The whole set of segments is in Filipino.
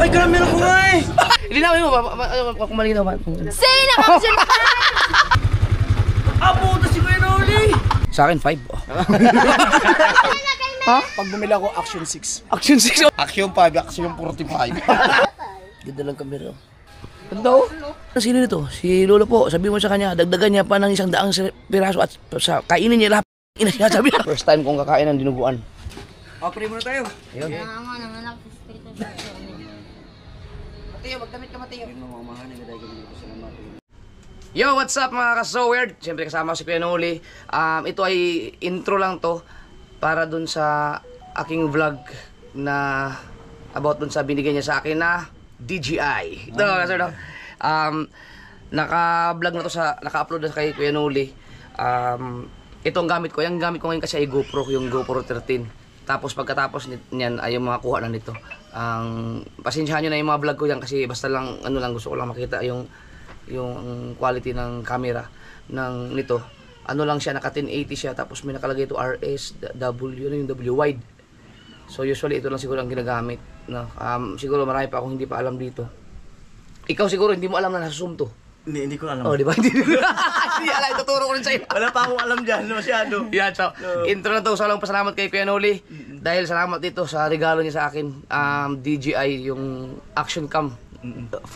Ay, karamel ako nga eh! Linawin mo ba? Kung malinaw ba? Say na caption ka! Apo, ito si Kuya Noli! Sa akin, 5. Ha? Pag bumili ako, Action 6. Action 6. Action 5, Action 45. Ganda lang kamera. Ganda oh. Sino nito? Si Lolo po. Sabi mo sa kanya, dagdagan niya pa ng 100 piraso at sa kainin niya lahat. Ina siya sabi. First time kong kakain ng dinuguan. Pray muna tayo. Ayun. Nga naman ako sa Espiritu Santo. Mateo, magdamit ka Mateo. Yo, what's up mga ka-so-weird? Siyempre kasama ko si Kuya Noli. Ito ay intro lang to para dun sa aking vlog na about dun sa binigay niya sa akin na DJI. Ito, sir, no? Naka-vlog na to sa, naka-upload na kay Kuya Noli. Ito ang gamit ko. Yung gamit ko ngayon kasi ay GoPro, yung GoPro 13. Tapos pagkatapos niyan ay yung mga kuha na nito. Pasensyahan nyo na yung mga vlog ko yan kasi basta lang, ano lang, gusto ko lang makita yung quality ng camera ng nito. Ano lang siya, naka 1080 siya, tapos may nakalagay ito RS, W, ano yung W wide. So usually ito lang siguro ang ginagamit. No? Siguro marami pa akong hindi pa alam dito. Ikaw siguro hindi mo alam na nasa zoom to. Hindi ko alam. Oh, di ba? Hindi alam, ituturo ko rin sa'yo. Wala pa akong alam dyan, masyado. Yeah, so, intro na to. So, lang pasalamat kay Kuya Noli. Dahil salamat dito sa regalo niya sa akin. DJI, yung Action Cam 5.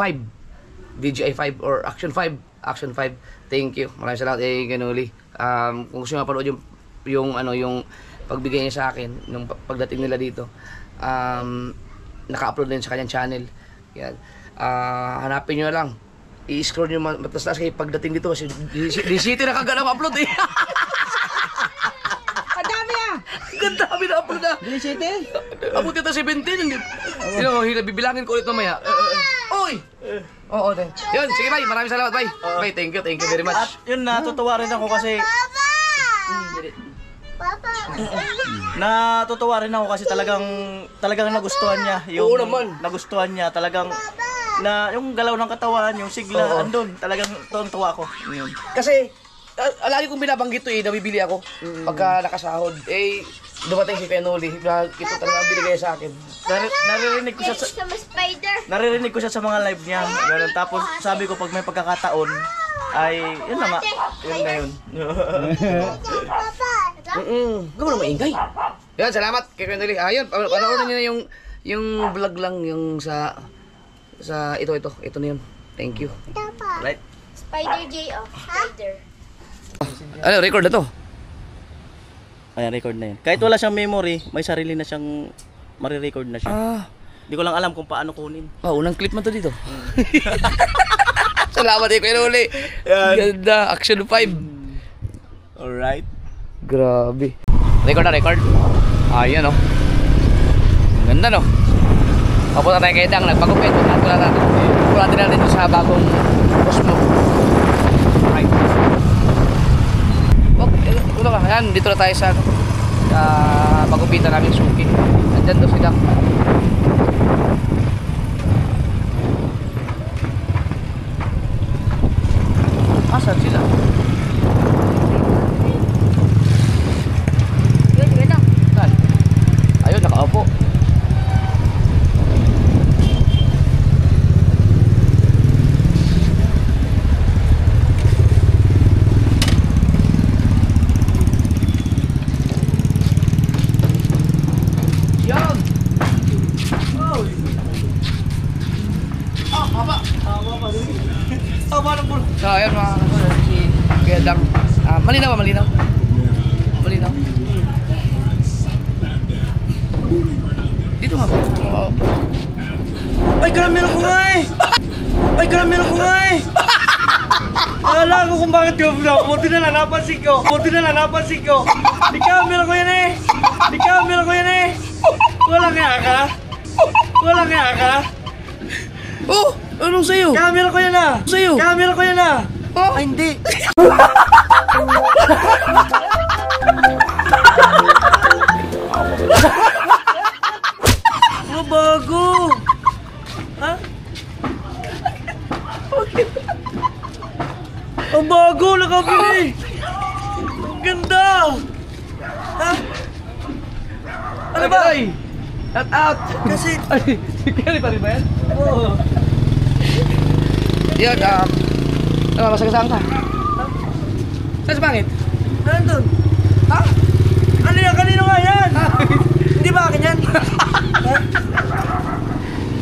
DJI 5 or Action 5. Action 5. Thank you. Maraming salamat kay Kuya Noli. Kung gusto nyo mapanood yung pagbigay niya sa akin, nung pagdating nila dito, naka-upload din sa kanyang channel. Yan. Hanapin nyo lang. I-scroll nyo matas-taas kayo pagdating dito kasi di city na kagad ang upload eh. Ang dami ah! Ang dami na upload na. Di city? Abot ito 17. Bibilangin ko ulit mamaya. Oy! Oo, te. Yun, sige bye. Maraming salamat, bye. Bye, thank you very much. At yun, natutuwa rin ako kasi... Natutuwa rin ako kasi talagang nagustuhan niya. Oo naman. Nagustuhan niya, talagang... na yung galaw ng katawan, yung sigla, andun, talagang tuwa ako. Kasi, lagi kong binabanggit to eh, nabibili ako. Pagka nakasahod, dumating si Kuya Noli, ito talaga ang binigay sa akin. Naririnig ko siya sa mga live niya. Ganun. Tapos sabi ko pag may pagkakataon, ay, yun na nga. Yun na yun. Gawin na maingay. Yan, salamat kay Kuya Noli. Ayun, panoorin niyo na yung vlog lang, yung sa ito na yun. Thank you. Right. Spider J of Spider. Ano, record na to? Ayan, record na yun. Kahit wala siyang memory, may sarili na siyang marirecord na siya. Hindi ko lang alam kung paano kunin. Unang clip man to dito. Salamat kay Kuya Noli. Ganda, Action 5. Alright. Grabe. Record na, record. Ayan oh. Ganda no. Papunta tayo kay Dang, nagpagupit. Pulaan din natin sa bagong Osmo. Right. Ito ka, yan, dito na tayo sa pagupitan namin suki. Andyan doon si Dang. Asan sila? Ayun, nakaupo. So ayan mga kasunod, si Kuya Dang. Malinaw ba? Malinaw? Malinaw? Dito nga ba? Ay, karamel ako nga eh! Ay, karamel ako nga eh! Akala ko kung bakit ko buti na lang napansin ko. Di karamel ako yan eh! Walang kaya ka? Oh! Anong sa'yo? Karamel ko yan ah! Oh? Ay, hindi! Bago! Ha? Ang bago! Nakabili! Ang ganda! Ha? Ano ba? Shout out! Kasi, Ay, si Kelly pa rin ba yan? oo. Yun, masagasaan ka. Saan sa pangit? Nandun. Ha? Ano yan? Kanino nga yan? Hindi ba akin yan?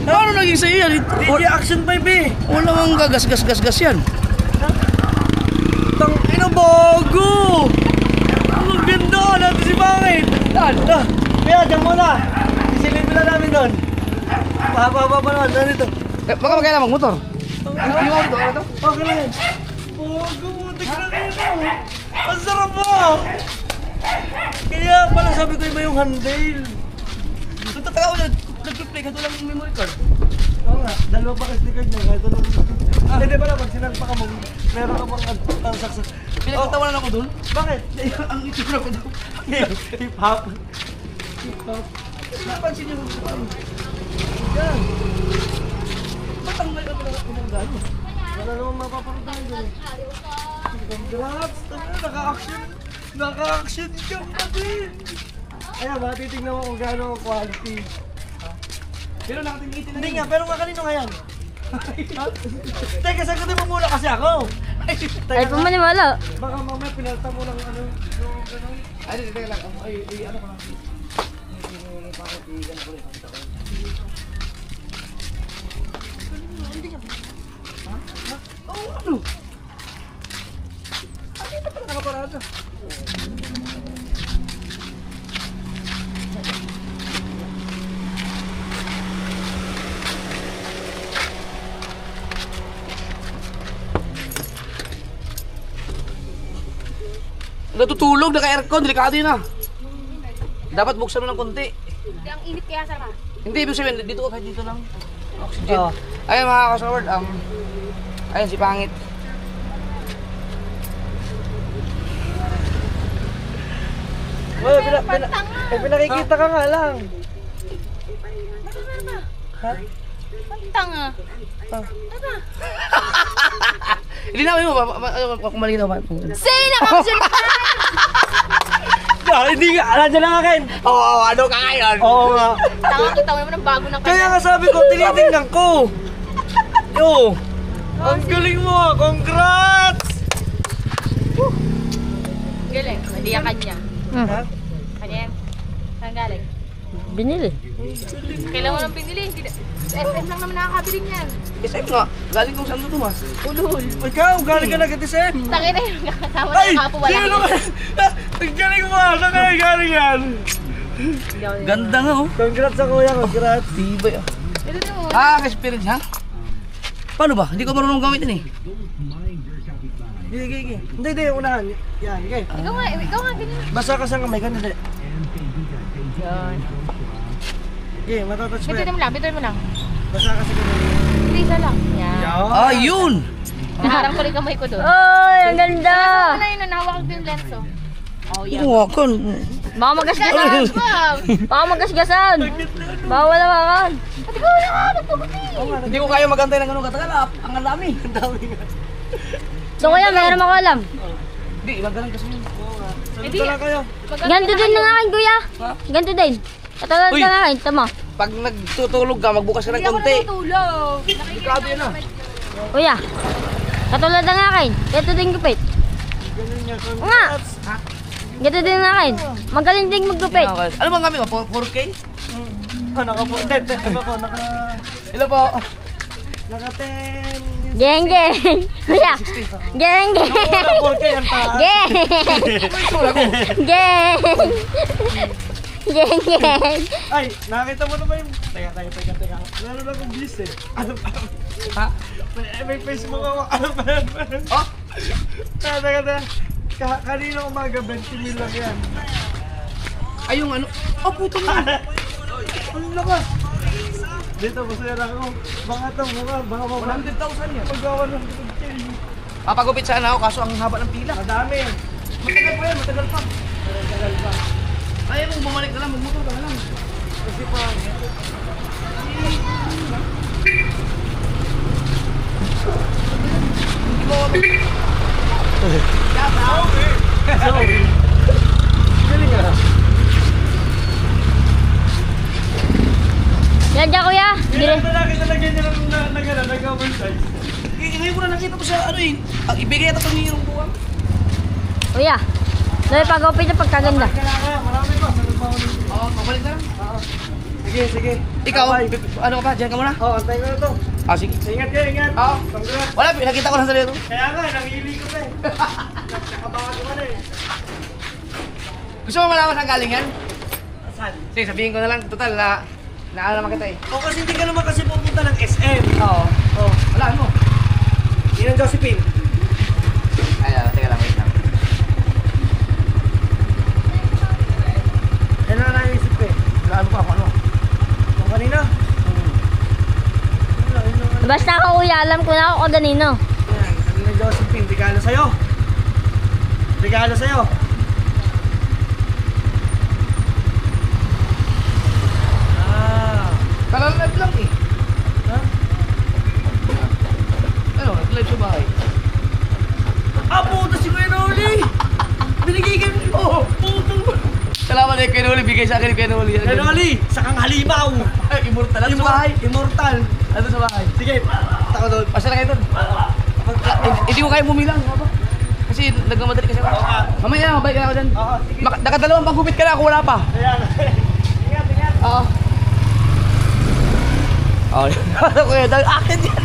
Paano naging sa'yo yan? DJ Action 5 eh. Wala mang gagas-gas-gas yan. Tang ina bago! Ang ganda natin si Bangit! Saan? Kaya dyan muna! Isilin mo na namin doon! Pahaba pa naman, ano ito? Baka magkailan magmotor? Yung auto, ano to? Okay na yan! Bago mo, tignan ito! Ang sarap mo! Kaya pala sabi ko iba yung handle! Kung tataka ko, nag-play ka lang yung memory card. Oo nga, dalawa pa kasi card niya, kahit ano. Hindi pala, pag sinagpa ka mo, meron ka pang saksak. Pinagtawanan ako dun. Bakit? Ang itsura ko doon. Hip-hop. Hip-hop. Napansin niyo kung ano. Yan. Ba't ang may gano? Wala naman mapaparutan dyan. Congrats! Naka-action! Naka-action cam na din! Ayan, matitignan mo kung gaano ang quality. Pero nakatingiti na Hindi nga, pero nga kanino nga yan? Ha? Teka, sagutin mo muna kasi ako! Ay, pumaniwala. Baka mamaya pinalta mo ng ano, yung gano'n. Ay, teka lang. Ay, ano ko lang. Oo, ano? Ano ito pala nakaparada? Natutulog, naka-aircon, delikado yun ah. Dapat buksan mo ng konti. Hindi, ang init kaya sa ka. Hindi, ibig sabihin, dito kahit dito lang. Oxygen. Oo. Ayun mga kasaward, ayun si Pangit. Well, pinakikita ka nga lang. Ha? Tanga. Hindi namin mo, kumalinaw ba? Say na caption ka! Hindi nga, nandiyan lang akin. Oo, ano ka ngayon? Oo nga. Tanga, kita mo naman ang bago ng Kaya nga sabi ko, tinitingnan ko. Yo, ang galing mo ah. Congrats! Galing, hindi yan kanya. Ha? Kanya yan. Saan galing? Binili. Kailan mo nang binili? SM lang naman nakakabili niyan. Kasi nga, galing kong Santo Tomas. Ulul. Ikaw, galing ka na kay SM. Tangin na yung kasama Ay! ng kapo wala. Sino ka? Ang galing mo ah. Saan kayo galing yan? Ganda nga oh. Congrats sa kuya, congrats. Tibay ah. Ito na mo. Experience ha? Paano ba? Hindi ko marunong gamitin eh. Gigi. Hindi, unahan. Yan, okay. Ikaw nga, ganyan. Basa ka sa kamay, ganun din. Yan. Okay, matatouch mo Bituin yan. mo lang, bituin mo lang. Basa ka sa kamay. Hindi isa lang. Yan. Ayun! Naharang ko rin kamay ko doon. Oy, ang ganda! Wala yun, nahawakan ko yung lenso. Oh, yan. Buwakan. Baka magasgasan! Wow! Baka magasgasan! Bawal naman! Ate ko, wala ka, nagpuputi. Hindi ko kaya magantay ng ganun katagal. Ang dami. Ang dami nga. So kuya, mayroon ako alam. Hindi, ibang ganun kasi yun. Oo nga. Hindi. Salita lang kayo. Ganto din ng akin kuya. Ganto din. Katulad Uy. ng akin, tama. Pag nagtutulog ka, magbukas ka ng Hindi ako konti. natutulog. Delikado yun ah. Kuya, katulad ng akin. Ganto din gupit. Ganun nga, Nga! congrats. Ganto din ng akin. Magaling din maggupit. Ano bang kami mo? 4K? Naka-po. Hindi, ano po, Ilan po? naka-10. Geng, geng. Kuya, geng, geng. Naka-4K ang taas. Geng. Geng. Geng, geng. Ay, nakakita mo na ba yung... Teka. Meron akong bis eh. Ano pa? Ha? May Facebook ako. Ano pa yan? Oh? Teka. Kanina umaga, 20 mil lang yan. Ay yung ano? Oh, puto mo. Ang lakas! Dito, masaya lang ako. Baka ito, baka 100,000 yan. magawa ng 100K. Papagupit sana ako kaso ang haba ng pila. Madami. Matagal pa yan, matagal pa. Kaya kung bumalik na lang, magmotor ka na lang. Kasi pa, Hindi mo sorry. Galing ah. double size. Ngayon ko na nakita ko sa ano eh. Ibigay ito pang niyong buwan. Kuya, Noy, pag-upit na pagkaganda. Kailangan, marami pa. Sagot pa ako nito. Oo, mabalik na lang. Sige, sige. Ikaw, Bye. ano ka pa? Diyan ka muna. Antay ko na to. Ah, sige. Ingat kayo, ingat. Oo. Congrats. Wala, nakita ko lang sa dito. Kaya nga, nangili ko pa eh. Nakabahan ko na eh. Gusto mo malaman saan galing yan? Saan? Sige, sabihin ko na lang. Total, naala naman kita eh. O kasi hindi ka naman kasi pupunta ng SM. Oo. Oh, Wala mo. yun ang Josephine. Ay, teka lang, wait lang. Yan na naisip ko eh. Wala ano pa, kung ano. Kung kanina. Basta ako, kuya, alam ko na ako kaganino. Yan, kanina Josephine. Regalo sa'yo. Regalo sa'yo. Ah. Kalalad lang eh. Ha? Ano, nag-live sa bahay. Ah, puto si Kuya Noli! Binigay ka rin mo! Puto! Salamat eh, Kuya Noli. Bigay sa akin ni Kuya Noli. Kuya Noli, sakang halimaw! Ay, immortal. Ano sa bahay? Immortal! Ano sa bahay? Sige, tako doon. Pasya na kayo doon. Hindi ko kaya bumilang. Kasi nagmamadali kasi ako. Mamaya, mabalik na ako dyan. Oo, sige. Nakadalawang panggupit ka na ako, wala pa. Ayan. Ingat, ingat. Oo. Oo. Kuya Dang, akin yan.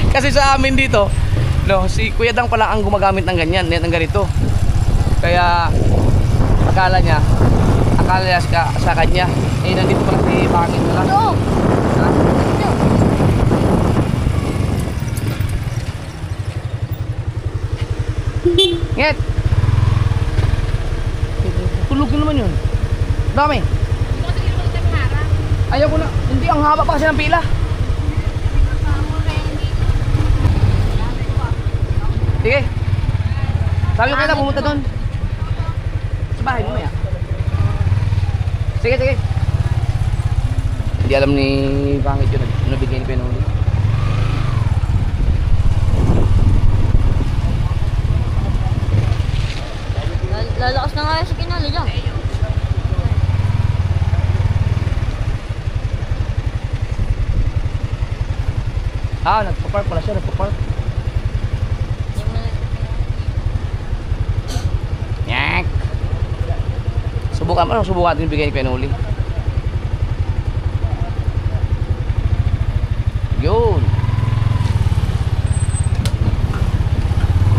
Kasi sa amin dito, no, si Kuya Dang pala ang gumagamit ng ganyan, ng ganito. Kaya, akala niya sa kanya, eh nandito pala si Pangit na lang. Oo. Ha? Nget! Tulog na naman yun. Dami. Ayaw ko na. Hindi, ang haba pa kasi ng pila. Sige. Sabi ko kayo na pumunta doon. Sa bahay mo maya. Sige, sige. Hindi alam ni Pangit yun. Nabigay ni Penoli. Lalakas na nga yung sa kinali dyan. Ah, nagpa-park pala siya. Nagpa-park. Nyak! Subukan mo. Subukan natin yung bigay ni Penoli. Yun.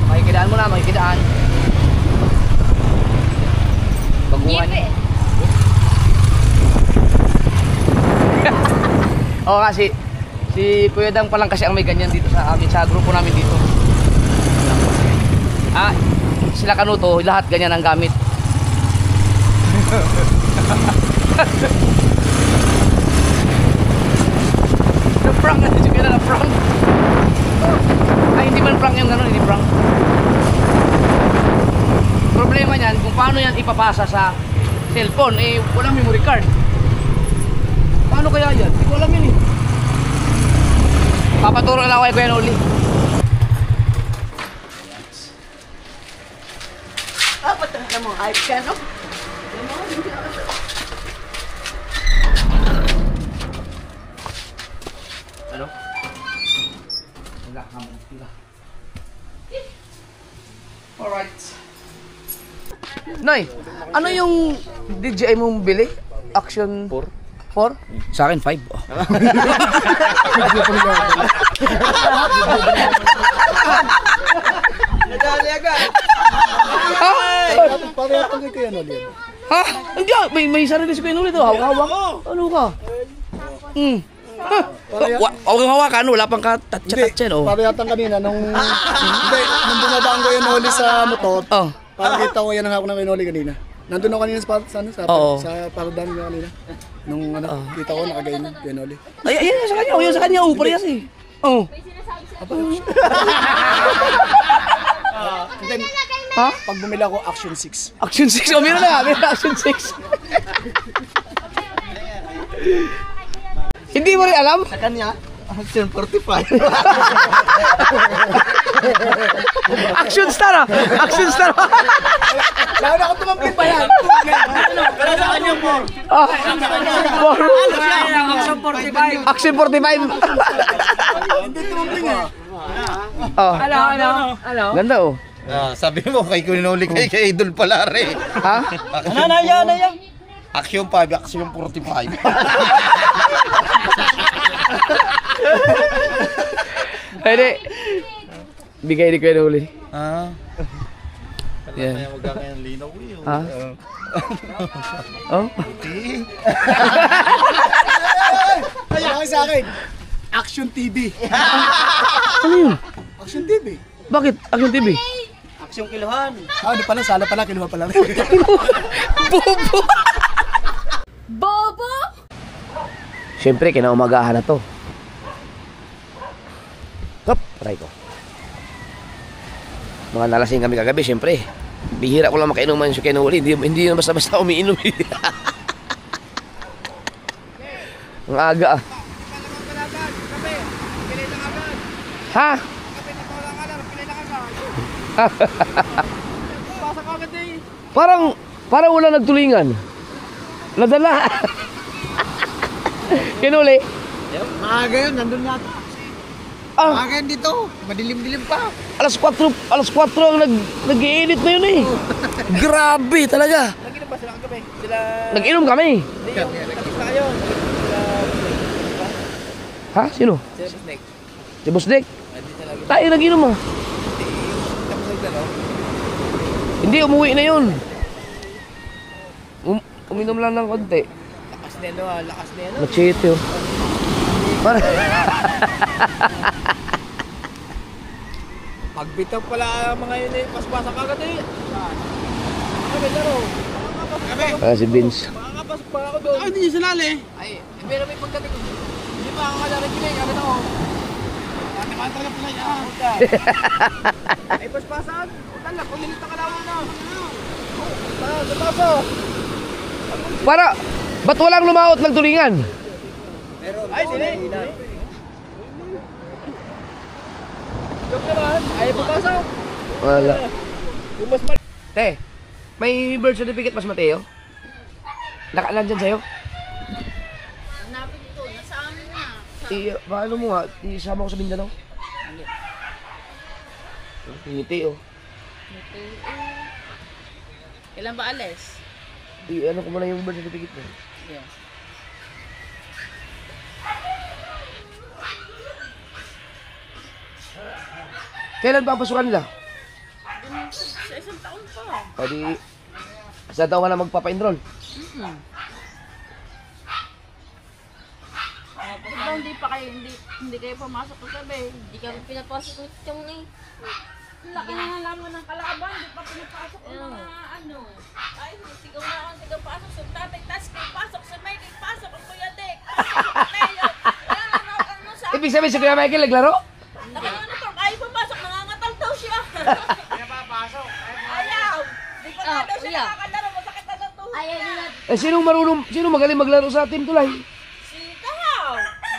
Makikidaan mo na, makikidaan. Baguhan. Oo kasi, si Kuya Dang pa lang kasi ang may ganyan dito sa amin, sa grupo namin dito. Ah, sila Kanuto, lahat ganyan ang gamit. Na-prank na si Kuya Dang, na-prank. Ay, hindi man prank yung gano'n, hindi prank. Problema niyan, kung paano yan ipapasa sa cellphone, eh walang memory card. Paano kaya yan? Hindi ko alam yun eh. Papaturo na ako kay Kuya Noli. Patangka mo, hype ka, no? Ano? Wala, hamon. Alright. Noy, ano yung DJI mong bili? Action 4? 4? Sa akin 5. Oh. Nadali agad. Pareha pag ito yan, Oli. Ha? Hindi ah, may sarili si Kuya Noli to. Hawak-hawak. Ano ka? Huwag kang hawakan, wala pang katatsa-tatsa, no? Parehatan kanina, nung dumadaan ko yung Oli sa motor, Oh. parang kita ko yan ang hawak ng Oli kanina. Nandun ako kanina Oo. sa paradan ko kanina. Nung kita ko nakagain yung Oli. Ay, yan sa kanya. Yan sa kanya. Parehas eh. Oh. And then, Ha? pag bumili ako, Action 6. Action 6. Oh, meron na. Meron Action 6. Hindi mo rin alam? Sa kanya, Action 45. Action star ah! Action star! Lalo ako tumangkin pa yan. Action 45. Hindi tumangkin eh. Oh. Ganda oh. Sabi mo kay Kunuli kay Idol Palare. Ha? Ano yan? Action 5, Action 45. Pwede. Bigay ni Kuya Noli. Ah. Yan. Wag ka kayang linaw eh. Ha? Oh? Kaya ako sa akin. Action TV. Ano yun? Action TV. Bakit? Action TV? Aksyong kiluhan. Ah, di pala, sala pala, kinuha pala. Bobo! Bobo! Siyempre, kinaumagahan na to. Hop, try ko. Mga nalasing kami kagabi, siyempre. Bihira ko lang makainuman yung kinuli. Hindi na basta-basta umiinom. Ang aga ah. Ha? Parang wala nagtulingan. Nadala. Kinuli. Maaga yun, nandun nga. Ah, Maaga yun dito, madilim-dilim pa. alas 4 ang nag-iinit na yun eh. Grabe talaga. Nag-inom ba sila kagabi? Nag-inom kami. Hindi yung nag-isa yun. Ha? Sino? Sila Snake. Si Busdek? Tayo nag-inom ah. Hindi, umuwi na yun. Uminom lang ng konti. Lakas na yun, lakas na yun. Na-cheat yun. Parang... Pagbitaw pala mga yun eh, paspasak agad eh. Kami laro. si Vince. Makakapasok pa ako doon. Ay, hindi nyo sinali. Ay, pero may pagdating ko. Hindi pa ako kalarin yun eh, kami na ako. Naman talaga pala yan. Ay, paspasan. Tala, pumilita ka lang na. Sa tapo. Ba't walang lumaot ng tulingan? Ay, sila. Joke naman. Ay, papasok. Wala. Yung mas mali. Te, may birth certificate mas Mateo? Nakalan dyan sa'yo? Hanapin ito, nasa amin na. Paano mo nga? Isama ko sa Mindanao? Ngiti oh. Kailan ba alis? Ano ko muna yung birth certificate mo? Yeah. Kailan pa ang pasukan nila? Sa isang taon pa. Pwede, isa daw ka na magpapa-enroll. Diba hindi pa kayo, hindi kayo pumasok ko sabi. Hindi kami pinapasok ng tiyong eh. Laki na halaman ng kalaban, hindi pa pinapasok ng mga ano. Ay, sigaw na ako, sigaw pasok sa tatay, tas kayo pasok sa may, pasok ang kuya Dek. Ano sa Ibig sabihin si Kuya Michael naglaro? ano to, ayaw pumasok, nangangatal daw siya. Pinapapasok. Ayaw! Di pa nga daw siya nakakalaro, masakit na daw to. Ayaw nila. Sino magaling maglaro sa team tulay? Si Kahaw, si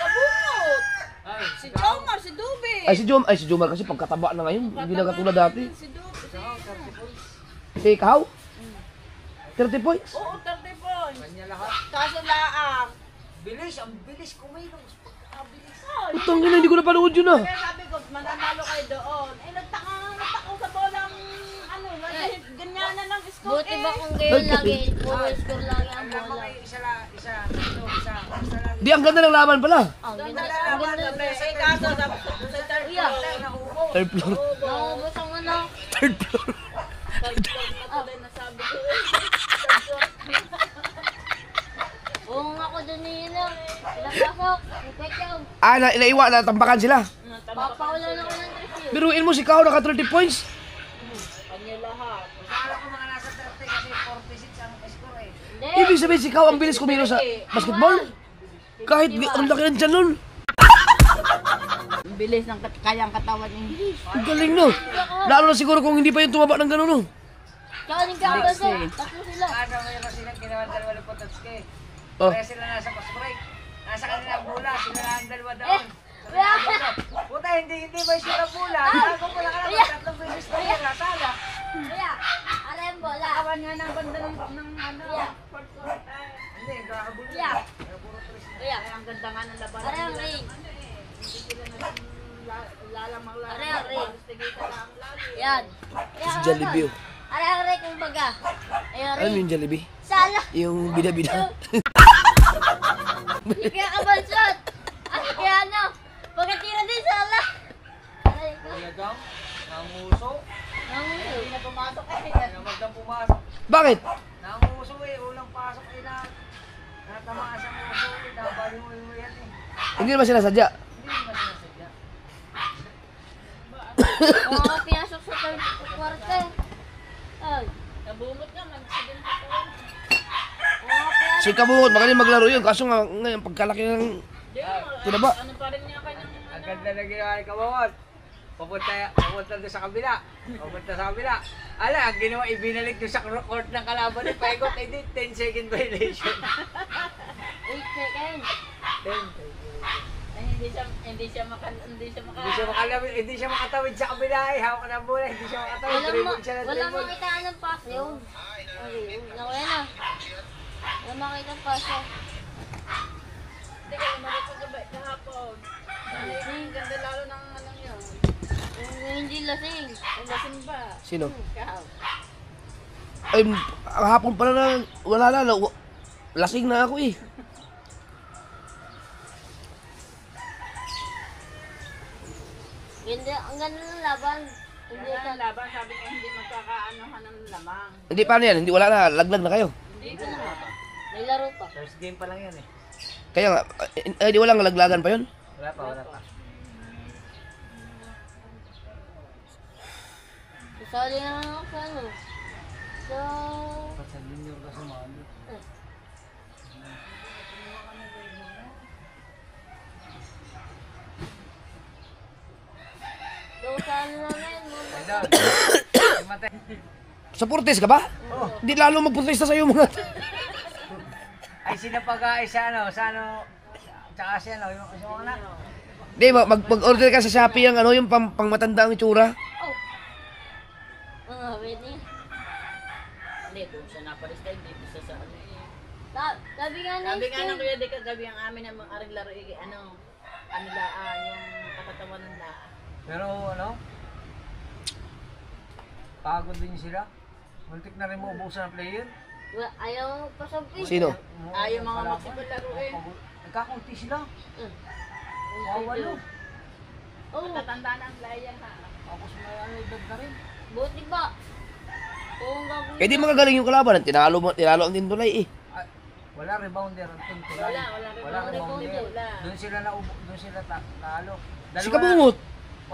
Kabungot, si Jomar, si Dubi. Si Jomar kasi pagkataba na ngayon, hindi na katulad dati. Si Dubi. Si Kahaw? 30 points? Oo, 30 points. Kaso laang. Ang bilis kumain. Utang ina, hindi ko napanood yun ah. Kaya sabi ko, mananalo kayo doon. Eh, nagtaka sa bolang, ano, ganyan na ng score. Buti ba kung gayon lagi, puro score lagi ang bola. Di, ang ganda ng laban pala. Ang ganda. Eh, kaso sa third floor, nauubos. Third floor. Naubos ang ano. Third floor. Third floor pa tuloy na sabi ko. Oo nga ako dun yun ah. Pinapasok. Ikaw. Naiwa na, tambakan sila. Papakulan ako ng review. Biruin mo si Kahaw naka 30 points. Kanya lahat. Hindi. Ibig sabihin si Kahaw ang bilis kumilo sa basketball. Kahit ang laki ng tiyan nun. Ang bilis ng kayang katawan niya. Ang galing no. Lalo na siguro kung hindi pa yung tumaba ng gano'n no. Tsaka yung kakabasa. Tatlo sila. Oh. Sila nasa post break. Nasa kanila ang bola, sila ang dalawa doon. Puta, hindi ba siya pula? Ako pala ka naman, tatlong beses na yan, natala. Kuya, aray ang bola. Awan nga ng banda ng ano. Hindi, kakabuli. Kuya. Kuya, Ang ganda nga ng laban. aray ang ring. Lalamang Aray ang ring. Tigita na ang lagi. Yan. Si Jollibee. Oh. Aray ang ring kumbaga. Aray ang Ano ring. yung Jollibee? Sala. Yung bida-bida. Kaya kabansot. Ay, kaya ano. Pagkatira din sala. Aray ko. Kuya Dong, nanguso. Nangulo. Na pumasok eh, kaya magdang pumasok. Bakit? Nanguso eh, unang pasok eh na. Natamaan sa nguso eh, nabali mo yan eh. Hindi naman sila sadya. Hindi naman sinasadya. Kung ako pinasok sa kwarto. Ay. Nabungot nga, mag-accident ako. Kung ako pinasok. Si Kabungot, magaling maglaro yun. Kaso nga, ngayon, pagkalaki ng... Tinaba. Ano pa rin niya kanyang Ang ganda na ginawa ni Kabawot. Papunta doon sa kabila. Papunta sa kabila. Ala, ang ginawa, ibinalik doon sa court ng kalaban ni Paigot. Hindi, 10-second violation. 8 seconds. 10. Ay, hindi siya Hindi siya makatawid sa kabila eh. Hawak ng bola, hindi siya makatawid. Dribble siya ng Wala dribble. makitaan ng pass yun. Okay, nakuha na. Wala makita ng pass yun. Hindi ka lumabas sa gabay kahapon. Ay, ang ganda lalo ng anong yun. Hindi lasing. Ang lasing ba? Sino? Kahapon. Ay, ang hapon pala na, wala na. Lasing na ako eh. Ganda, ang ganda ng laban. Hindi Kaya ka. ang laban, sabi niya hindi magkakaanohan ng lamang. Hindi, paano yan? Hindi, wala na. Laglag na kayo. Hindi ko na. May laro pa. First game pa lang yan eh. Kaya nga, di walang laglagan pa yun. Wala pa. Sasali na lang ako sa ano. So, Pasalin nyo ka sa mga ano. sa ano namin. Ay daw. Matay. Sa Portes ka ba? Hindi lalo magprotesta sa'yo mga... Ay sinapag-ay sa ano, tsaka si ano, yung anak. Hindi, mag-order ka sa Shopee yung ano, yung pang matanda ang itsura. Pwede. Hindi, kung siya napalis tayo, hindi siya sa ano eh. Sabi nga na Sabi nga nang kuya, di kagabi ang amin ang mga aring laro eh, ano laan, yung katatawan ng laan. Pero ano, pagod din sila. Muntik na rin maubusan ng player. Ayaw pasampin. Sino? Ayaw mga magsipag laro eh. Nagkakunti sila. Wawalo. Oh, Tatanda na ang player ha. Tapos may ano, edad na rin. buti ba? Kung gagawin. Eh di magagaling yung kalaban. Tinalo ang Tindulay eh. Ay, wala rebounder ang Tintulay. Wala rebounder. Wala. Doon sila talo. Si Kabungot,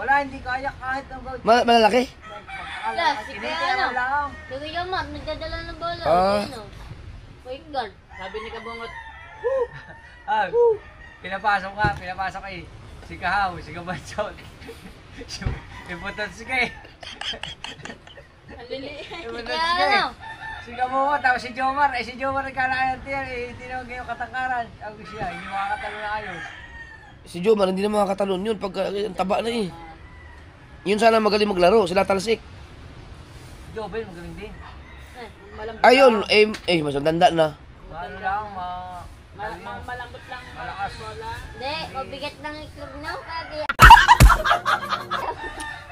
Wala, hindi kaya kahit ang gawin. malalaki. Yeah, si Kuya ano? lang. Sabi ka mat, nagdadala ng bola. Ah. Ano? Point guard. Sabi ni Kabungot, Ah, pinapasok eh. Si Kahaw, si Kabansot. Iputot si Kay. ang liliit. Iputot Kaya si Kay. ano? Si Kamuho, tapos si Jomar. Si Jomar nagkalayan tiyan eh. Tinawag yung katangkaran. Sabi siya, hindi makakatalo na ayos. Si Jomar hindi na makakatalon yun pag ang taba na eh. Yun sana magaling maglaro, sila talsik. Jobel, magaling din. Malambot Ayun, mas matanda na. Ano lang, malambot lang. malakas. Wala. Hindi, mabigat ng iklog na. Kaya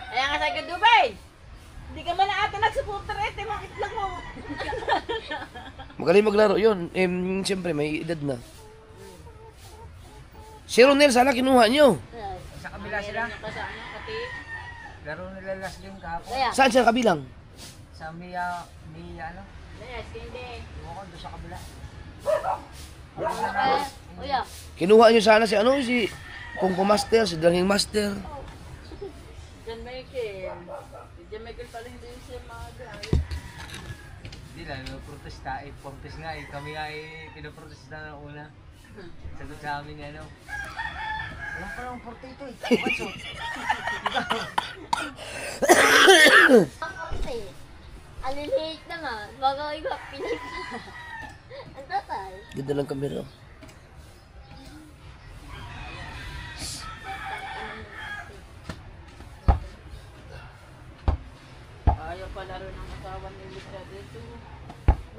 Kaya nga sa Dubay, hindi ka man ata nagsuporter ete, mga itlog mo. Magaling maglaro yun. Siyempre may edad na. Si Ronel, sana kinuha nyo. Sa kabila sila. Kasama, kati. Laro nila last game kahapon. Kaya, Saan siya kabilang? Sa Mia ano? Yes, hindi. Iwan ko doon sa kabila. kuya, Kinuha nyo sana si Kung Master, si Dranging Master. John Michael. Si John Michael pala hindi siya Hindi lang, protesta eh. Protest nga eh. Kami nga eh, pinaprotesta na una. Sagot sa amin ano. Walang pa naman portito eh. Bansot. kasi, aliliit naman. Bago iba, pinagpa. Ang tatay. Ganda lang kamera.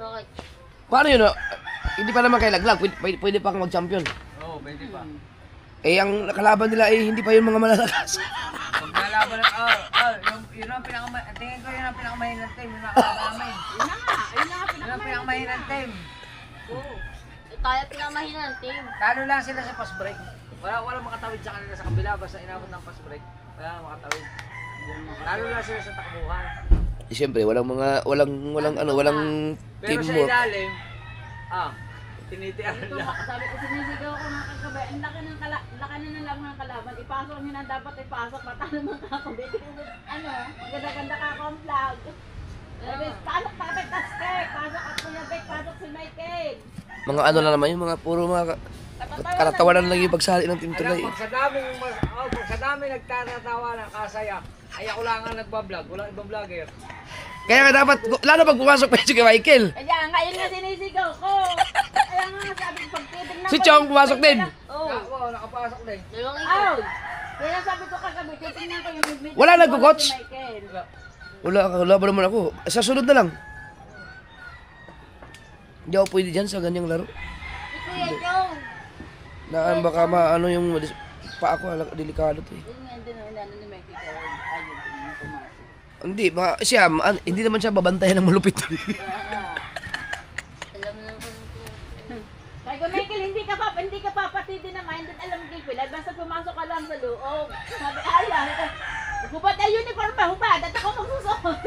Bakit? Paano yun? Hindi pa naman kayo laglag. Pwede pa kang mag-champion. Oo, pwede pa. Eh, ang nakalaban nila eh, hindi pa yung mga malalakas. Pag nalaban ng, yun ang tingin ko yun ang pinakamahinang team, yung nakalaban namin. Yun ang pinakamahinang team. Oo. Tayo pinamahina ng team. Talo lang sila sa fast break. Wala makatawid sa kanila sa kabila, basta inabot ng fast break. Wala makatawid. Talo lang sila sa takbuhan. Eh, siyempre, walang Pero sa teamwork. ilalim, tinitian Ito, lang. sabi ko, sinisigaw ko mga kagabi, ang laki na ng lamang ng kalaban, ipasok nyo na dapat ipasok, bata naman kakabit. Maganda-ganda ka akong vlog. Pasok tapit tas cake, pasok at Kuya Beck, pasok si Michael. Mga ano na naman yung mga puro mga katatawanan lang yung pagsali ng Team Tulay. Pag sa dami nagtatatawa na kasaya, ay ako lang ang nagbablog, wala ibang vlogger. Kaya nga dapat, lalo pag pumasok pa si Michael. Kaya ngayon nga sinisigaw ko. Kaya nga sabi ko, pag titignan Si Chong pumasok din. Oo. Oo, nakapasok din. Dalawang Aw! Kaya sabi ko kagabi, titignan ko yung mid-mid. Wala nagko-coach? Si Michael. Wala ba naman ako? Sa sunod na lang. Hindi ako pwede dyan sa ganyang laro. Si Kuya Jong. Na baka maano yung pa ako, delikado to eh. Yun nga din ang inano ni Michael kaya ayaw din yung pumasok. Hindi, siya, hindi naman siya babantayan ng malupit. Kaya nga. Alam mo naman ko. Kaya ko Michael, hindi ka papatid naman, hindi alam kay Pilay, basta pumasok ka lang sa loob. Sabi, hubad ay uniform pa, hubad, at ako magsusuot.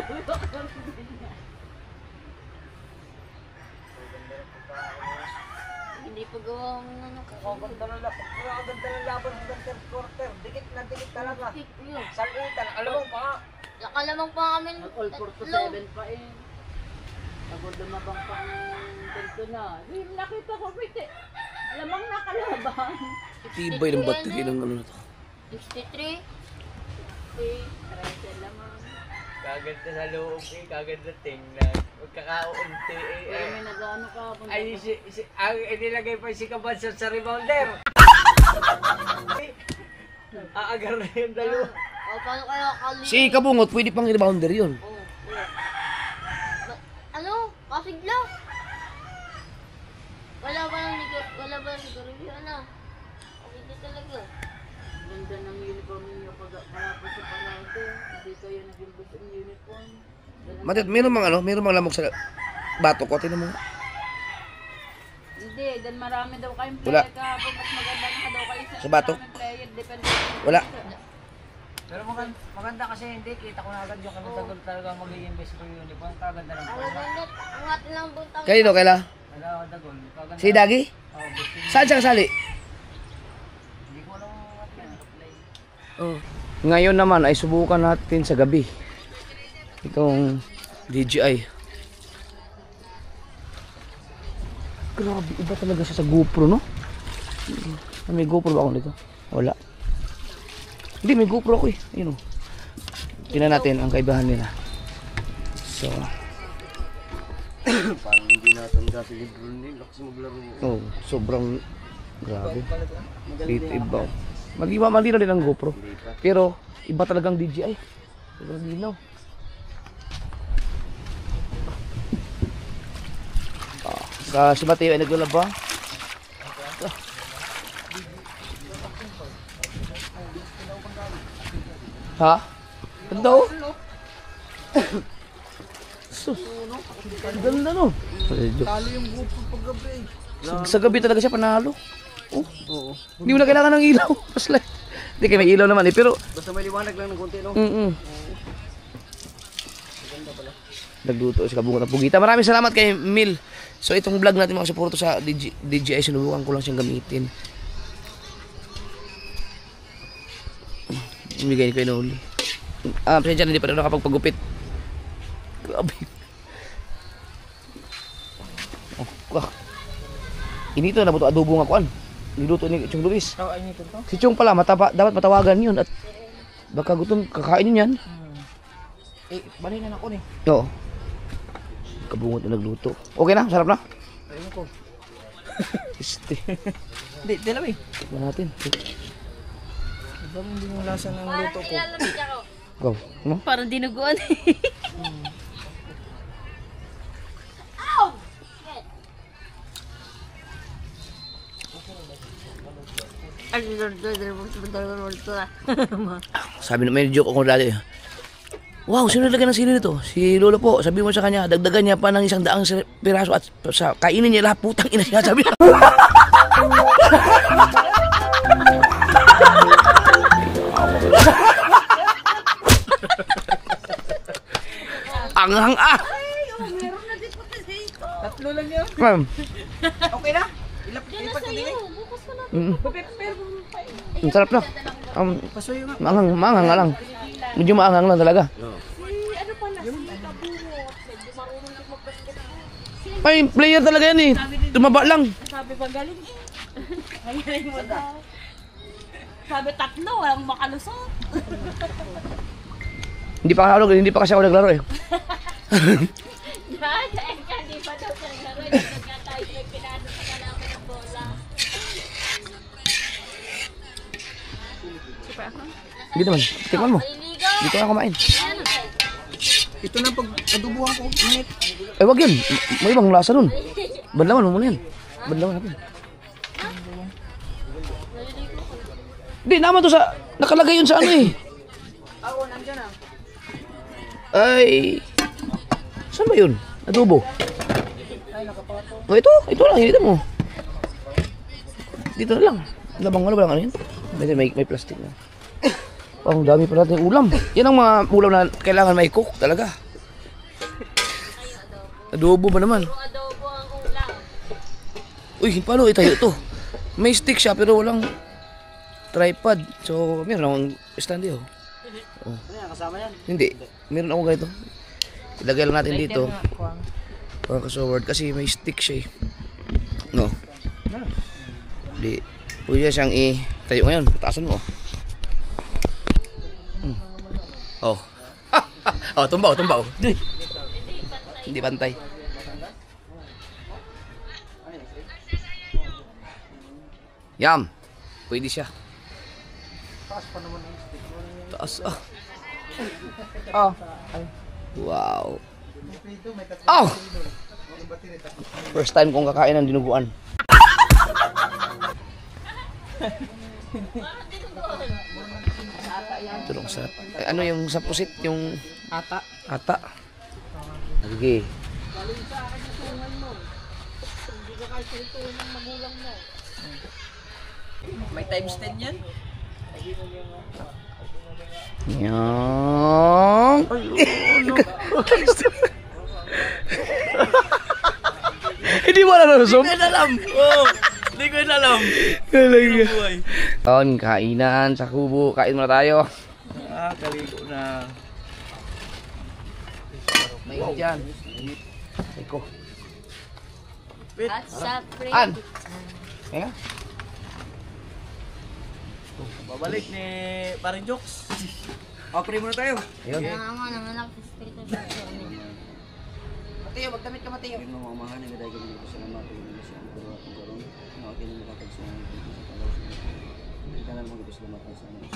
Hindi pa gawang ano ka. Ganda ng laban hanggang third quarter. Dikit na dikit talaga. Yun. Salitan, alam mo pa. Nakalamang pa kami. All 4 to 7 pa eh. Pagod lumabang pa ang ganito na. Nakita ko, wait eh. Lamang nakalaban. Tibay ng battery ng ano na to. 63. Eh, 13 lamang. Kaganda sa loob eh, kaganda tingnan. Magkakaunti Pero may nag-ano ka. Ay, ang inilagay pa si Kabansan sa rebounder. Aagar na yung dalawa. O, paano kayo akali? Si Kabungot, pwede pang rebounder yun. Oo. Ano? Kasigla? Wala ba ng siguro? Ano? Hindi talaga. Ganda ng uniform ninyo pagkakapos sa parade. Hindi kayo naging gusto ng uniform. Matit, meron mang lamok sa bato ko. Tinan mo. Hindi, dan marami daw kayong Wala. player kahapon. Mas maganda nga daw kayo Sa bato? maraming player. Depende. Wala. Pero maganda kasi hindi, kita ko na agad yung kanutagol talaga mag-i-invest ko yung uniform. Kaganda ng Ang forma. ganda. Ang atin lang buntang. Kanino, kaila? Wala ako dagol. Kaganda. Si Dagi? Oh, gusto niya. Saan siya kasali? Hindi ko alam at yan. Oh. Ngayon naman ay subukan natin sa gabi. Itong DJI. Grabe, iba talaga siya sa GoPro, no? May GoPro ba ako dito? Wala. Hindi, may GoPro ako eh. Ayun o. Tingnan natin ang kaibahan nila. So. Parang hindi natanda si Lebron din. Lakas maglaro. Oh, sobrang grabe. Dito iba. Malinaw din ang GoPro. Pero iba talagang DJI. Sobrang linaw. Si Mateo ay naglalaba. Ha? Ganda oh. Sus. Ganda no. Talo yung grupo paggabi. Sa gabi talaga siya panalo. Oh. Hindi mo na kailangan ng ilaw. Flashlight. Hindi kayo may ilaw naman eh. Pero Basta may liwanag lang ng konti, no? Nagluto si Kabungot ng Pugita. Maraming salamat kay Mil. So itong vlog natin mga suporto sa DJI, sinubukan ko lang siyang gamitin. Bigay ni Kuya Noli. Pasensya na, hindi pa rin nakapagpagupit. Grabe. Oh, inito na buto adobo nga kuan. Niluto ni Chong Luis. Si Chong pala dapat matawagan 'yun at baka gutom kakain yun yan. Eh, balay na ako ni. Oo. Kabungot na nagluto. Okay na? Sarap na? Ayun ko. Este. Hindi, dalawa eh. Tignan natin. Iba mo hindi yung lasa ng Parang luto ko. nilalamig ako. Go. Ano? Parang dinuguan. Sabi na, may joke ako dati. Wow, sino nilagyan ng sili nito? Si Lolo po. Sabi mo sa kanya, dagdagan niya pa ng 100 piraso at sa kainin niya lahat, putang ina siya. Sabi na. Anghang ah! Tatlo lang yun. Ma'am. Okay na? Ilipat ko din Ang sarap na. Maanghang nga lang. Medyo maanghang lang talaga. Ay, player talaga yan eh. Tumaba lang. Sabi pa galing. Magaling mo daw. Sabi tatlo, walang makalusot. Hindi pa kasi ako naglaro eh. Hindi pa daw siya naglaro. Nagkatayo may pinano sa kalaman ng bola. Hindi naman. Tikman mo. Hindi ko na kumain. Ito na pag adubuhan ko. Init. Eh wag yun. May ibang lasa nun. Badlawan mo muna yan. Badlawan natin. Hindi naman to sa... Nakalagay yun sa ano eh. Ako, nandiyan na. Ay... Saan ba yun? Adobo. Oh, ito lang. Hinita mo. Dito na lang. Labang ano ba lang ano yun? May plastic na. Oh, ang dami pala natin ulam. Yan ang mga ulam na kailangan may cook talaga. Adobo ba naman? Adobo ang ulam. Uy, paano itayo ito? May stick siya pero walang tripod. So, meron akong stand oh. Ano yan, kasama yan? Hindi. Meron akong ganito. Ilagay lang natin dito. Para kasaward kasi may stick siya eh. No. Di. Pwede siyang itayo ngayon. Pataasan mo. Oh. Oh, tumbaw. Hindi pantay. Yum. Pwede siya. Taas ah. Oh. Wow. Oh! First time kong kakain ng dinuguan. Tulong sa... Eh, ano yung sa pusit? Yung... Ata. Ata. Sige. May times 10 yan? Yan. Hindi mo alam. Hindi ko alam. Oh, hindi ko alam. On, kainan sa kubo. Kain muna tayo. Ah, kaligo na. May dyan. Iko. At sa pre. An. Kaya? Babalik ni Paring Jokes. Okay muna tayo. Ayun. Nangangaman naman ako sa espiritu sa amin. Mateo, magdamit ka Mateo. Yung mga mamahan na gadagay dito sa lamang ng siya ang pagkawa ng garong na akin na makapagsunan ng sa palaw sa hindi ka lang mga sa lamang sa mga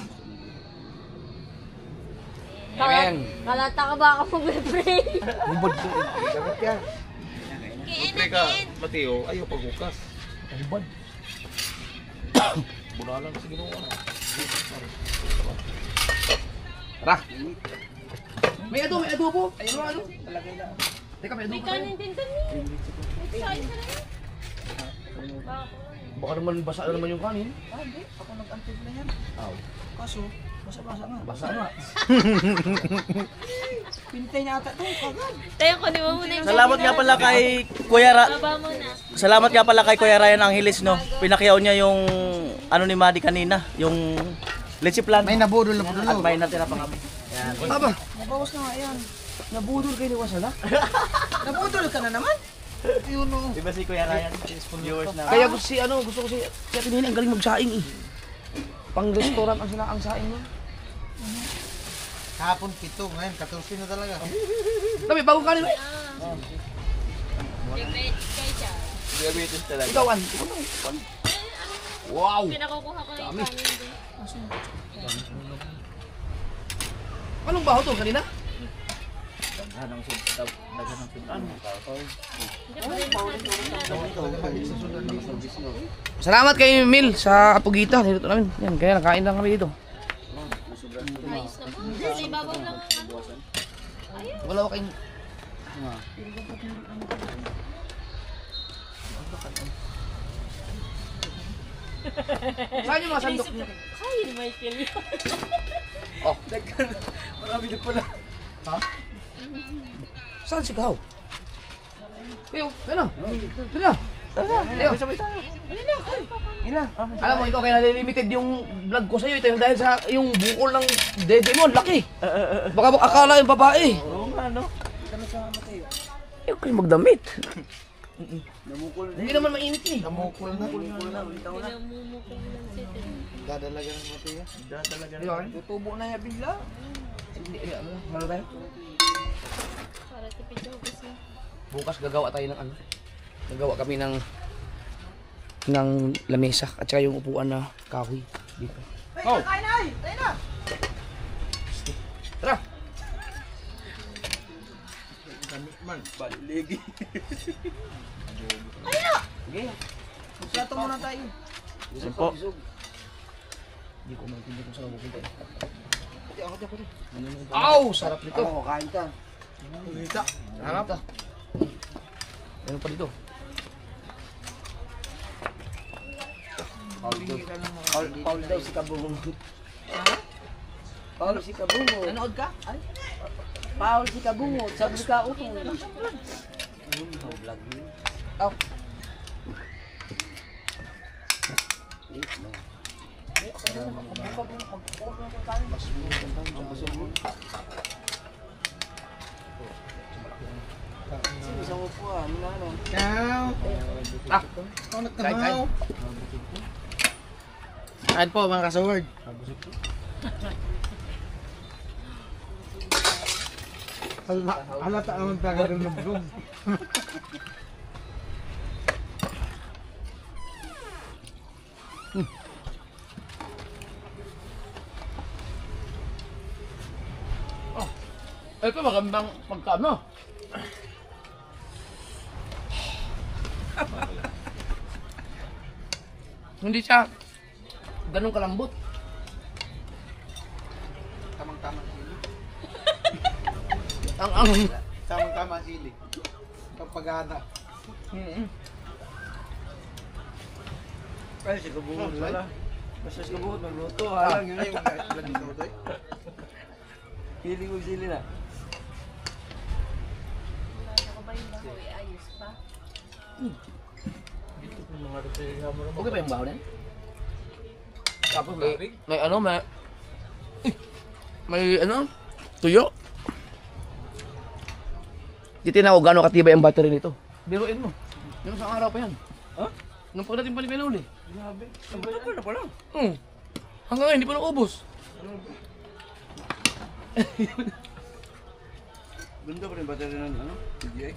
Amen. Kalata ka ba ako mag-pray? Bubod ko. Dapat ka. Kiin Ka, Mateo, ayaw pagbukas. Bubod. Bunalan sa ginawa na. Tara. May adobo. Ayun ano? Teka, may adobo tayo. kanin din kami. May pisain ka na yun. Baka naman basa na naman yung kanin. Ah, hindi. Ako nag-antid na yan. Aw. Kaso, basa-basa nga. Basa nga. Pintay niya ata ito. Kagad. Tayo ko ni mo muna yung Salamat nga pala kay Kuya baba mo na. Salamat nga pala kay Kuya Ryan Angeles, no. Pinakyaw niya yung ano ni Madi kanina, yung leche plan. May nabudol. At may natira pa kami. Aba, Nabawas na nga yan. nabudol kayo ni Wasala. Nabudol ka na naman. Yun o. Diba si Kuya Ryan, viewers na. Kaya gusto ko si Ate Nini, ang galing magsaing eh. Pang restaurant ang saing mo. Hapon 7, ngayon 14 na talaga. Dami, bagong kanin mo eh. Diabetes talaga. Ikaw, An. Wow! Pinakukuha ko yung kanin din. Anong baho to kanina? Daghan ang sud. Daghan ang sud. Ano? Salamat kay Mil sa Apugita. Niluto namin. Yan, kaya nakain lang kami dito. Ayos na po. Sa ibabaw lang ang ano. Wala ko kayong... Saan yung mga sandok niya? Ay, Michael yun. Oh, Marami din pala. saan si Gaw? Ayo, ano? Ano? Ayo, sabay tayo. Alam mo, ikaw kaya nalilimited yung vlog ko sa'yo. Ito yung dahil sa yung bukol ng dede mo, ang laki. Baka akala yung babae. Oo nga, no? Ayaw kayo magdamit. Hindi naman mainit eh. Namukul na. Bitaw na. Pinamumukong lang siya. Dadalaga ng mati yan. Dadalaga Di na. ba? Tutubo na yan bigla. Hindi, ano tayo? Para tipid yung kasi. Bukas gagawa tayo ng ano. Gagawa kami ng lamesa at saka yung upuan na kahoy dito. Oh! Tara! Man, baligi. Sige. Plato muna tayo. Sampo. Hindi ko maintindihan kung saan ako pupunta. Aw! Sarap nito. Oo, kain ka. Sarap. Ano pa dito? Paul daw si Kabungo. Paul si Kabungo. Nanood ka? Ay. Paul si Kabungo. Sabi ka upo. Oh. Isang upuan, ano? Ah! Kain. Kain po mga kasaward. Halata naman taga rin ng vlog. Ito magandang pagkano. Hindi siya ganun kalambot. Tamang-tama sili. Ang Tamang-tama sili. Pagpagana. Ay, si Kabuhod pala. Basta si Kabuhod magluto. Halang yun yung hiling mo sili na. Ano ba yung bahoy? Ayos pa. okay ba yung baho na yan? Tapos may ano, may ano, tuyo. Di tinaw gaano katibay ang battery nito. Biruin mo. Yung sa araw pa yan. Ha? Nung pagdating pa ni Pinuli. Grabe. Ano na pala? Hanggang ngayon, hindi pa naubos. Ganda pa rin battery ng ano? PGI?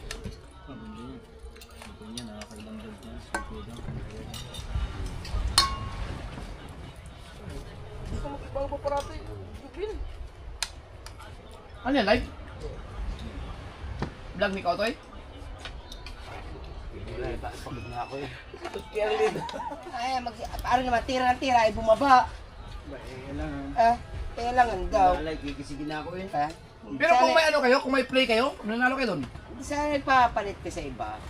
Gusto mo ibang pa parati. Ano yan, live? Vlog ni Kautoy? Pagod na ako eh. Ay, paano naman, tira ng tira ay bumaba. Kailangan daw. Alay, kikisigin na ako eh. Ha? Pero kung may ano kayo, kung may play kayo, nanalo kayo doon. Sana nagpapalit ka sa iba.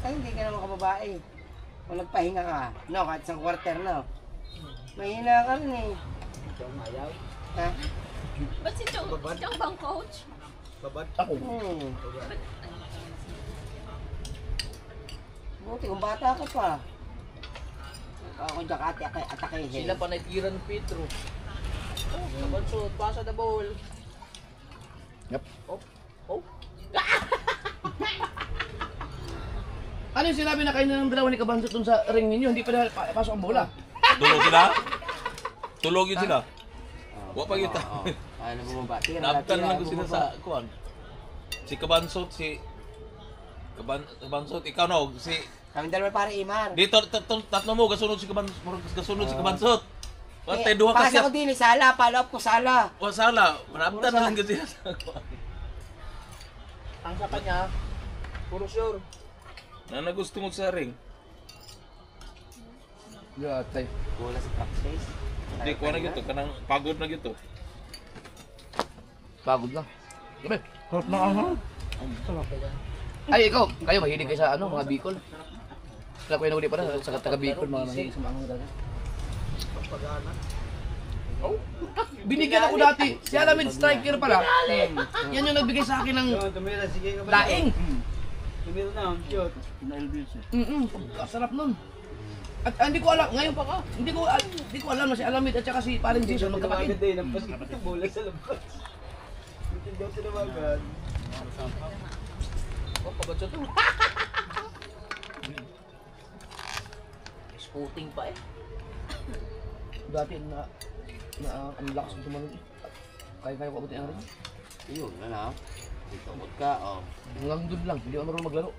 Ay, hindi ka naman kababae. Kung nagpahinga ka, no, kahit isang quarter na. Mahina ka rin eh. Ha? Ba't si Chong bang coach? Ako. Buti kung bata ka pa. Ako dyan atakehin. Sila pa natiran Petro. Kabansot, pasa the ball. Yep. Oh. Ano yung sinabi na kayo ng dalawa ni Kabansot dun sa ring ninyo? Hindi pa na pasok ang bola. Tulog sila? Tulog yun sila? Wa pa yun ta. Ano bumaba? Tira Naabtan lang ko sila sa kuan. Si Kabansot, si Kabansot, ikaw na, si Kami dalawa para Imar. dito tatlo mo gasunod si Kabansot. Patay duha ka Pasa ko siya. din, sala, follow up ko sala. Wa sala, naabtan na lang ko sila sa kuan. Ang sa kanya, puro sure. Na nagusto mo sa ring. Gatay. Wala sa practice. Hindi, kuha na gito. Kanang pagod na gito. Pagod lang. Gabi. Harap na ahang. Ay, ikaw. Kayo mahilig kayo sa mga Bicol. Kaya ko yung uli pa na sa taga Bicol, mga mahilig sa mga talaga. Binigyan ako dati. Si Alamin striker pala. Yan yung nagbigay sa akin ng daing. Tumira na, shoot. Sarap nun. At hindi ko alam, ngayon pa ka. Hindi ko alam na si Alamid at saka si Paring Jason magkapatid. Din, nampasikip ng bola sa labas. Bitin daw sila magad. Oh, pagod to. Sporting pa eh. Dati ang lakas ng tumalon eh. Kaya ko abutin ang rin. Yun, ano? Dito ka, oh. Hanggang doon lang, hindi ako marunong maglaro.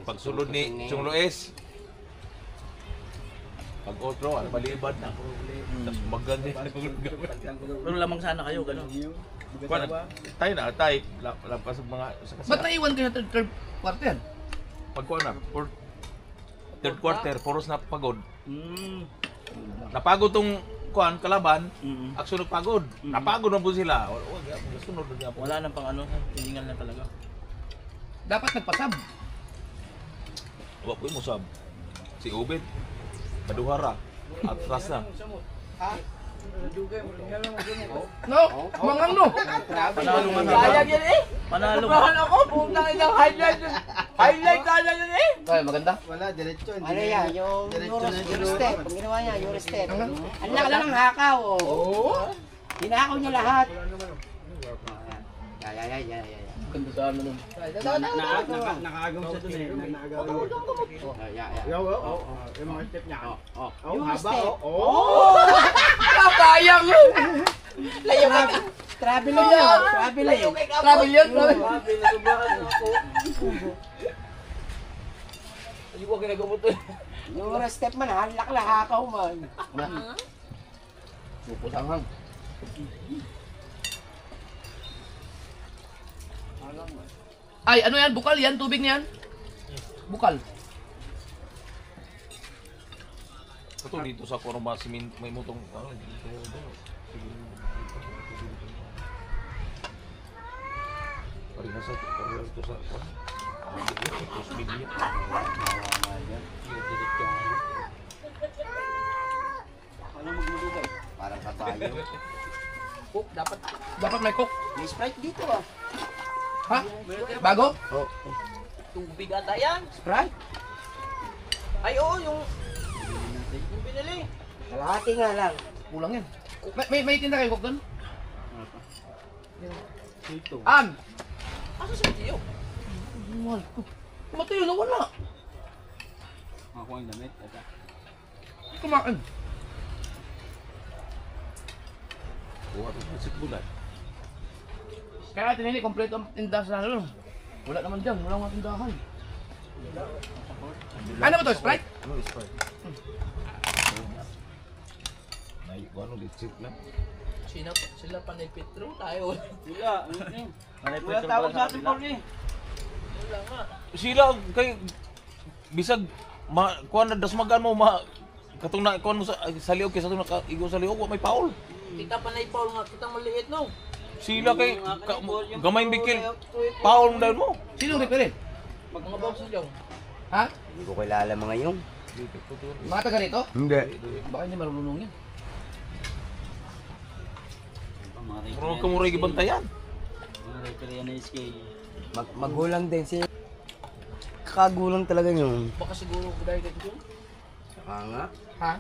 Pagsulod ni Chong Luis. Pag outro, ano balibad na. Tapos maganda Pero lamang sana kayo, gano'n. tayo na, tayo. Lampas sa mga sa Ba't naiwan ka na third quarter? Pag kuha na, third quarter, puros na pagod. Napagod tong kuan kalaban, aksyon pagod. Napagod na po sila. Sunod na po. Wala nang pang ano, hiningal na talaga. Dapat nagpasab. Wa po mo sab. Si Ubed, Maduhara, atras na. No, mangang no. Panalo man Sayang yan eh! Panalo Bahan ako, pumunta ilang highlight. Highlight sana yun eh! Kaya maganda. Wala, diretso. Ano yan? Yung Eurostep. Ang ginawa niya, Eurostep. Ang laki lang ng hakaw, oh. Hinakaw niya lahat. Yeah. Ganda sa ano nun. Nakagam siya dun eh. Nakagam. Yung mga step niya. Yung step. Kapayang! Travel yun. Travel yun. Hindi ko ginagamot eh. Yung Eurostep man, halak lang hakaw man. Supos anghang. Ay, ano yan? Bukal yan? Tubig niyan? Bukal. Ito dito sa Coroma Simin may mutong ano dito. Parehas sa dito sa Tapos media. Ano magmulugay? Parang kabayo. Cook, dapat may cook. May Sprite dito ah. Ha? Bago? Tubig ata yan. Sprite? Ay oo, yung binili. Kalahati nga lang. Kulang yan. May tinda kayo cook doon? An! Asa si Tio? Mahal ko. Matayo na wala. Ako ang damit. Kumain. Kuha ito sa bulan. Kaya tinili, kompleto ang tindahan sa ano. Wala naman dyan, wala mga tindahan. Ano ba to, Sprite? Ano is Sprite? Nay, ano litsit na. Sila pa ni Petro, tayo. Wala. Wala tawag sa atin, Paul eh. Wala nga. Sila kay bisag kuan na dasmagan mo katong na kuan mo sa liog kay sa tong igo sa liog wa may paul. Kita pa na Paul nga, kita maliit no. Sila kay gamay bikil paul mo daw mo. Sino referee? Mga box siya. Ha? Hindi ko kilala mga yung. Mga taga rito? Hindi. Baka hindi marunong yan. Murag ka murag gibantayan. Magulang din siya. Kakagulang talaga yun. Baka siguro dahil dito. Saka nga. Ha?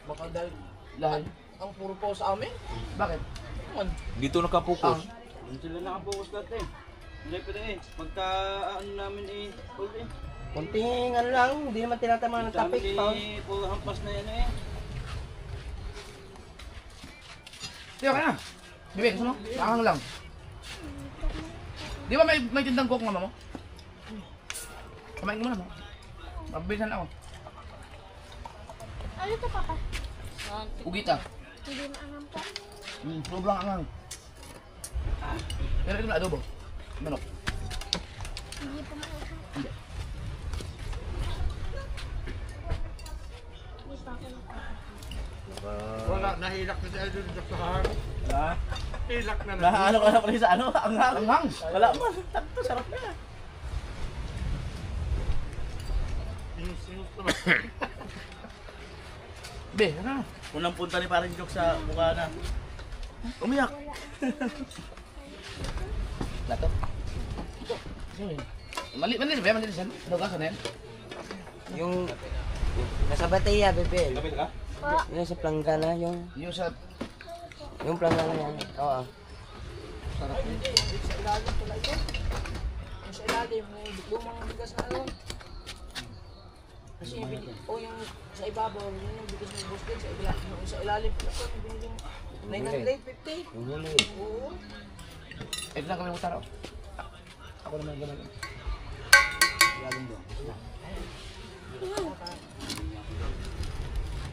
Baka dahil Dahil? ang puro po sa amin. Bakit? Dito nakapokus. Sila nakapokus natin eh. Hindi pa rin eh. Pagka ano namin eh. Paul eh. Konting ano lang, hindi naman tinatama ng topic. Paul. Puro hampas na yan eh. Tiyo ka na. Bibi, gusto mo? Nakang lang. Di ba may tindang cook mama mo? Kamain mo na mo. Mabilisan ako. Ano to, Papa? Ugita. Hindi maangang po. Sobrang angang. Pero ito na adobo. Manok. Hindi pa mausap. Hindi. Hindi pa ako Wala, nahilak na si Idol sa harap. Ha? Hilak na na. Naano ka na pala sa ano? Anghang. Anghang. Wala pa. Sakto, sarap na. Sinus naman. Be, ano? Unang punta ni Paring Jok sa mukha na. Umiyak. Lato. Mali ba? Mali siya. Lugas na yan. Yung nasa Bataya, Bebe. Kapit ka? Yung sa Planggana, yung Yung sa... Planggana yan. Oo. Sa ilalim, may lumang bigas na ano. Kasi yung sa ibabaw, yun yung bigas ng busted. Sa ilalim pala ko, binili mo 950. Yung huli. Oo. Ito lang kami mutara. Ako naman ganun.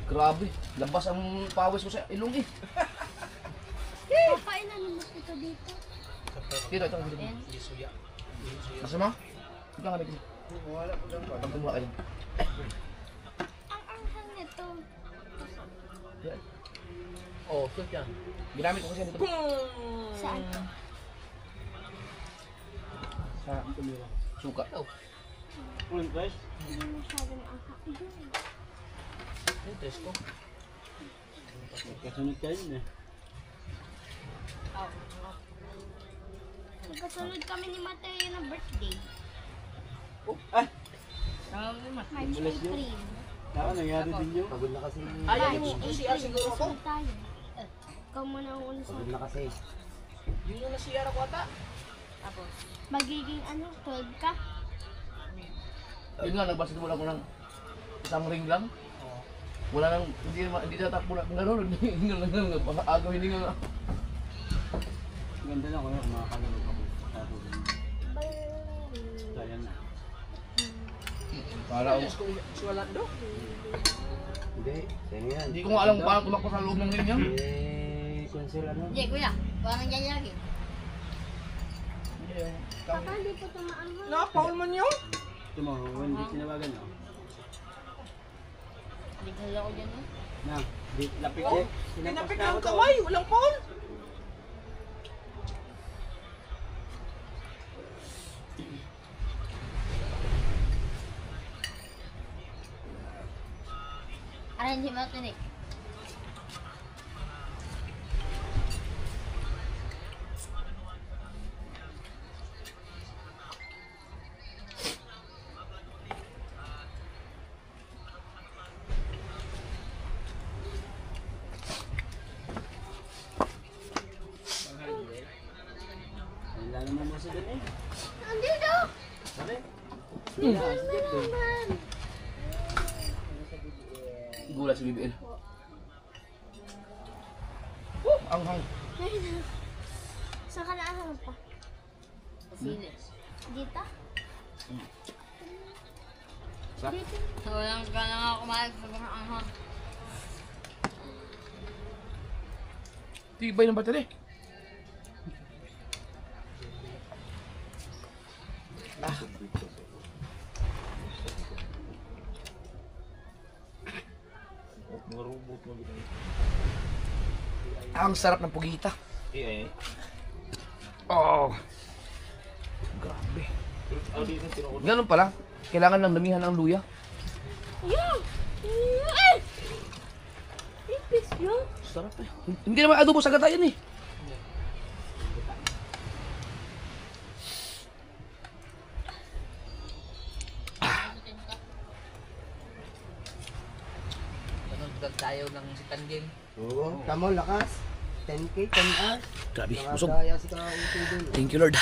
Grabe, labas ang pawis ko sa ilong eh. Papainan mo ito dito. Dito, ito. Nasa mo? Ito nga dito. Wala po lang. Pagtumuha ka dyan. Ang anghang nito. Oh, sut yan. Ginamit ko kasi dito. Saan? Sa suka. Ulit, guys. Hindi masyadong anghang. Yun. Test ko. Kasunod kayo eh. Nagkasunod kami ni Mateo ng birthday. Ay! March 18. Saka nangyari din yun. Pagod na kasi. Ayaw mo, CR siguro ako. Kasunod tayo. Ikaw muna ang una sa Pagod na kasi. Yun yung na-CR ako ata. Ako. magiging ano, 12 ka. Yun nga, nagbasketball ako ng isang ring lang. Wala nang, hindi natakbo na gano'n. Agaw, hindi nga. Ganda lang ko yun, makakalaro ako. Kaya na. Para ako. Si Walando? Hindi, sa'yo yan. Hindi ko nga alam paano tumakbo sa loob ng ring yan. Cancel ano? Hindi, kuya. Parang ganyagin. Papa, hindi po tumaanghang. Na-foul man yun? Ito mo, hindi tinawagan ako. Hindi ko lang ako dyan eh. Na, lapik Oh, eh. pinapik ang kamay, walang foul. Ano hindi mo tinik? Wala naman mo sa doon eh. Andito! Sabi? naman! Gula si BBL. Ang hang. Saan ka naahang pa? Sili. Dito? Sa? Dito. Walang ka na nga kumalag sa mga anghang. Tibay ng battery. Mga robot mo gitu. Ang sarap ng pugita. Iya. Oh. Grabe. Oh, di na tinukod. Ganun pala. Kailangan ng damihan ng luya. Yan! Ay! Ipis yun! Sarap eh. Hindi naman adobo sa gata yan eh. Nanood tayo ng sitan game. Oo, tama, lakas. 10K, 10 hours. Grabe, busog. Nakadaya si Kauto dun. Thank you Lord.